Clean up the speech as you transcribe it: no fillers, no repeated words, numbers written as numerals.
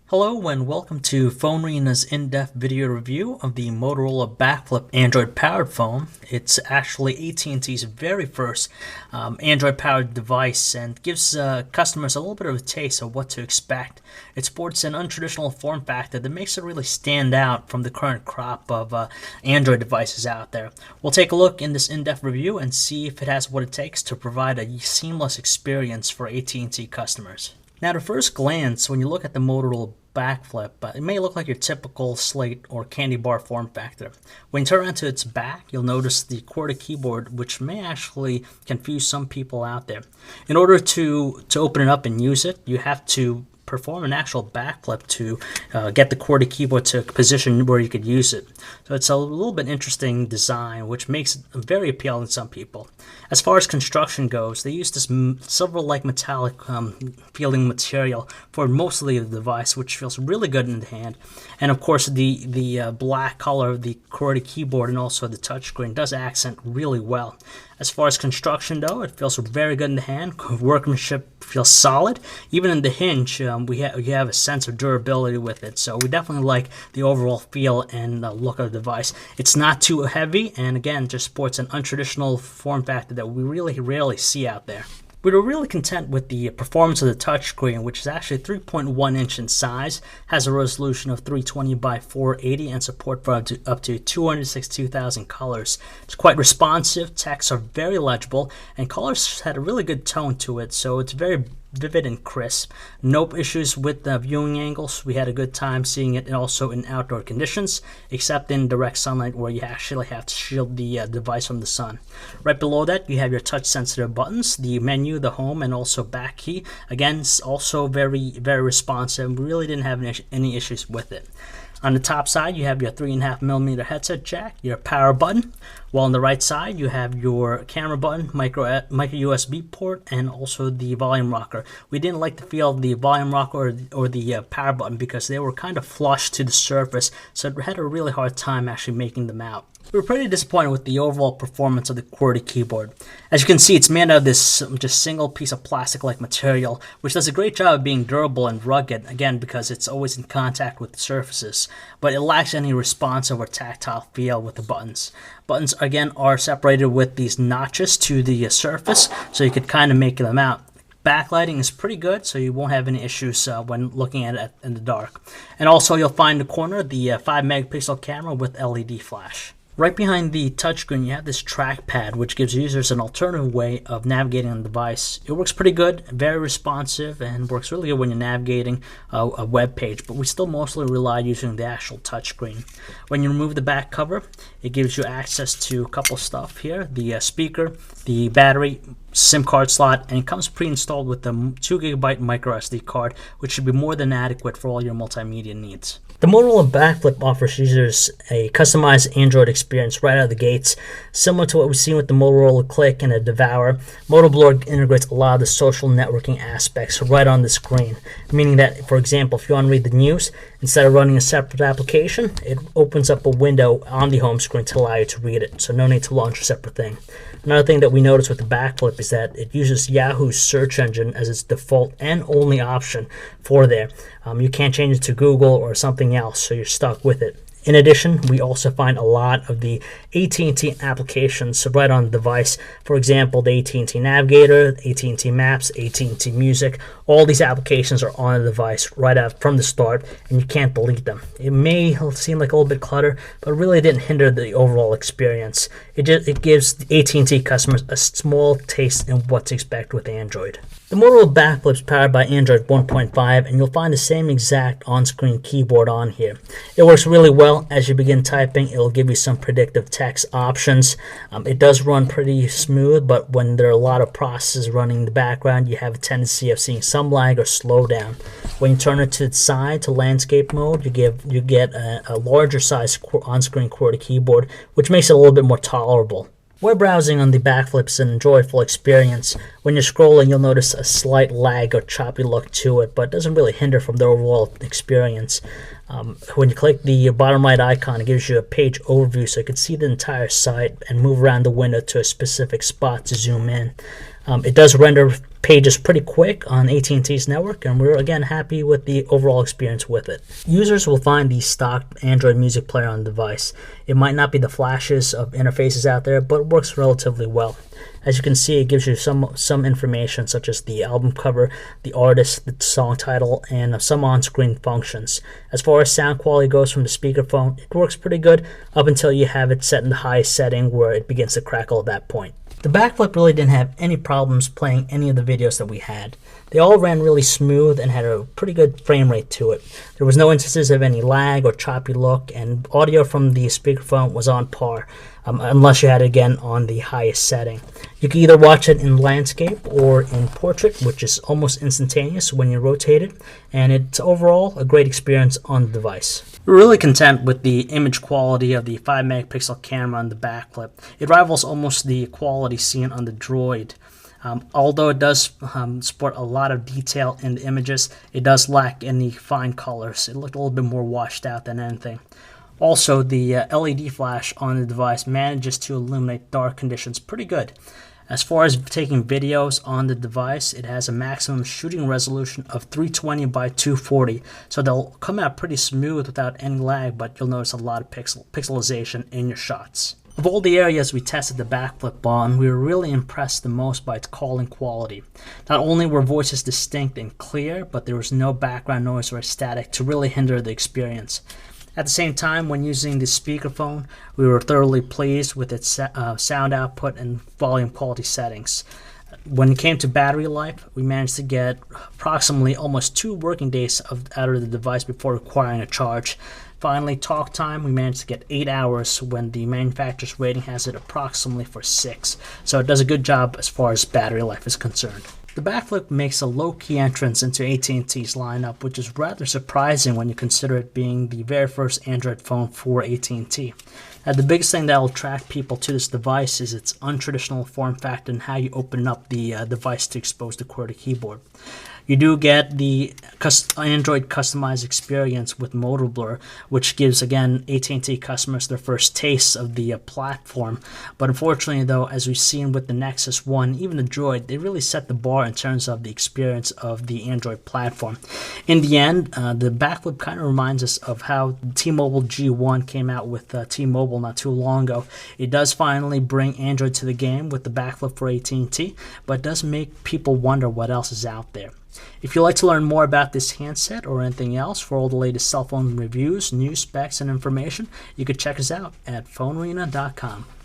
Hello and welcome to PhoneArena's in-depth video review of the Motorola BACKFLIP Android-powered phone. It's actually AT&T's very first Android-powered device and gives customers a little bit of a taste of what to expect. It sports an untraditional form factor that makes it really stand out from the current crop of Android devices out there. We'll take a look in this in-depth review and see if it has what it takes to provide a seamless experience for AT&T customers. Now, at first glance, when you look at the Motorola BACKFLIP, it may look like your typical slate or candy bar form factor. When you turn around to its back, you'll notice the QWERTY keyboard, which may actually confuse some people out there. In order to open it up and use it, you have to perform an actual backflip to get the QWERTY keyboard to a position where you could use it. So it's a little bit interesting design, which makes it very appealing to some people. As far as construction goes, they use this silver-like metallic feeling material for mostly the device, which feels really good in the hand. And of course, the black color of the QWERTY keyboard and also the touchscreen does accent really well. As far as construction, though, it feels very good in the hand. Workmanship feels solid. Even in the hinge, you have a sense of durability with it. So we definitely like the overall feel and look of the device. It's not too heavy, and again, just sports an untraditional form factor that we really rarely see out there. We were really content with the performance of the touchscreen, which is actually 3.1 inch in size, has a resolution of 320 by 480, and support for up to 262,000 colors. It's quite responsive, texts are very legible, and colors had a really good tone to it, so it's very vivid and crisp. No issues with the viewing angles. We had a good time seeing it also in outdoor conditions, except in direct sunlight where you actually have to shield the device from the sun. Right below that, you have your touch sensitive buttons, the menu, the home, and also back key. Again, it's also very responsive. We really didn't have any issues with it. On the top side, you have your 3.5mm headset jack, your power button, while on the right side, you have your camera button, micro USB port, and also the volume rocker. We didn't like the feel of the volume rocker or the power button because they were kind of flush to the surface, so we had a really hard time actually making them out. We were pretty disappointed with the overall performance of the QWERTY keyboard. As you can see, it's made out of this just single piece of plastic-like material, which does a great job of being durable and rugged, again, because it's always in contact with the surfaces, but it lacks any responsive or tactile feel with the buttons. Buttons, again, are separated with these notches to the surface, so you could kind of make them out. Backlighting is pretty good, so you won't have any issues when looking at it in the dark. And also, you'll find in the corner the 5-megapixel camera with LED flash. Right behind the touchscreen, you have this trackpad, which gives users an alternative way of navigating on the device. It works pretty good, very responsive, and works really good when you're navigating a web page, but we still mostly rely using the actual touchscreen. When you remove the back cover, it gives you access to a couple stuff here, the speaker, the battery, SIM card slot, and it comes pre-installed with the 2GB micro SD card, which should be more than adequate for all your multimedia needs. The Motorola BACKFLIP offers users a customized Android experience right out of the gates, similar to what we've seen with the Motorola Click and the Devour. motoBlur integrates a lot of the social networking aspects right on the screen, meaning that, for example, if you want to read the news, instead of running a separate application, it opens up a window on the home screen to allow you to read it, so no need to launch a separate thing. Another thing that we noticed with the BACKFLIP is that it uses Yahoo's search engine as its default and only option for there. You can't change it to Google or something else, so you're stuck with it. In addition, we also find a lot of the AT&T applications right on the device. For example, the AT&T Navigator, AT&T Maps, AT&T Music. All these applications are on the device right out from the start, and you can't delete them. It may seem like a little bit clutter, but it really didn't hinder the overall experience. It gives AT&T customers a small taste in what to expect with Android. The Motorola BACKFLIP is powered by Android 1.5, and you'll find the same exact on-screen keyboard on here. It works really well. As you begin typing, it'll give you some predictive text options. It does run pretty smooth, but when there are a lot of processes running in the background, you have a tendency of seeing some lag or slowdown. When you turn it to the side to landscape mode, you get a larger size on-screen QWERTY keyboard, which makes it a little bit more tolerable. Web browsing on the BACKFLIP is an enjoyable experience. When you're scrolling, you'll notice a slight lag or choppy look to it, but it doesn't really hinder from the overall experience. When you click the bottom right icon, it gives you a page overview so you can see the entire site and move around the window to a specific spot to zoom in. It does render page is pretty quick on AT&T's network, and we're again happy with the overall experience with it. Users will find the stock Android music player on the device. It might not be the flashes of interfaces out there, but it works relatively well. As you can see, it gives you some information such as the album cover, the artist, the song title, and some on-screen functions. As far as sound quality goes from the speakerphone, it works pretty good up until you have it set in the highest setting where it begins to crackle at that point. The backflip really didn't have any problems playing any of the videos that we had. They all ran really smooth and had a pretty good frame rate to it. There was no instances of any lag or choppy look, and audio from the speakerphone was on par, unless you had it again on the highest setting. You can either watch it in landscape or in portrait, which is almost instantaneous when you rotate it, and it's overall a great experience on the device. We're really content with the image quality of the 5 megapixel camera on the backflip. It rivals almost the quality seen on the Droid. Although it does sport a lot of detail in the images, it does lack any fine colors. It looked a little bit more washed out than anything. Also, the LED flash on the device manages to illuminate dark conditions pretty good. As far as taking videos on the device, it has a maximum shooting resolution of 320 by 240, so they'll come out pretty smooth without any lag, but you'll notice a lot of pixelization in your shots. Of all the areas we tested the backflip on, we were really impressed the most by its calling quality. Not only were voices distinct and clear, but there was no background noise or static to really hinder the experience. At the same time, when using the speakerphone, we were thoroughly pleased with its sound output and volume quality settings. When it came to battery life, we managed to get approximately almost 2 working days out of the device before requiring a charge. Finally, talk time, we managed to get 8 hours when the manufacturer's rating has it approximately for 6. So it does a good job as far as battery life is concerned. The backflip makes a low-key entrance into AT&T's lineup, which is rather surprising when you consider it being the very first Android phone for AT&T. Now, the biggest thing that will attract people to this device is its untraditional form factor and how you open up the device to expose the QWERTY keyboard. You do get the Android customized experience with motoBlur, which gives, again, AT&T customers their first taste of the platform. But unfortunately, though, as we've seen with the Nexus 1, even the Droid, they really set the bar in terms of the experience of the Android platform. In the end, the backflip kind of reminds us of how T-Mobile G1 came out with T-Mobile not too long ago. It does finally bring Android to the game with the backflip for AT&T, but it does make people wonder what else is out there. If you'd like to learn more about this handset or anything else for all the latest cell phone reviews, news, specs, and information, you could check us out at phonearena.com.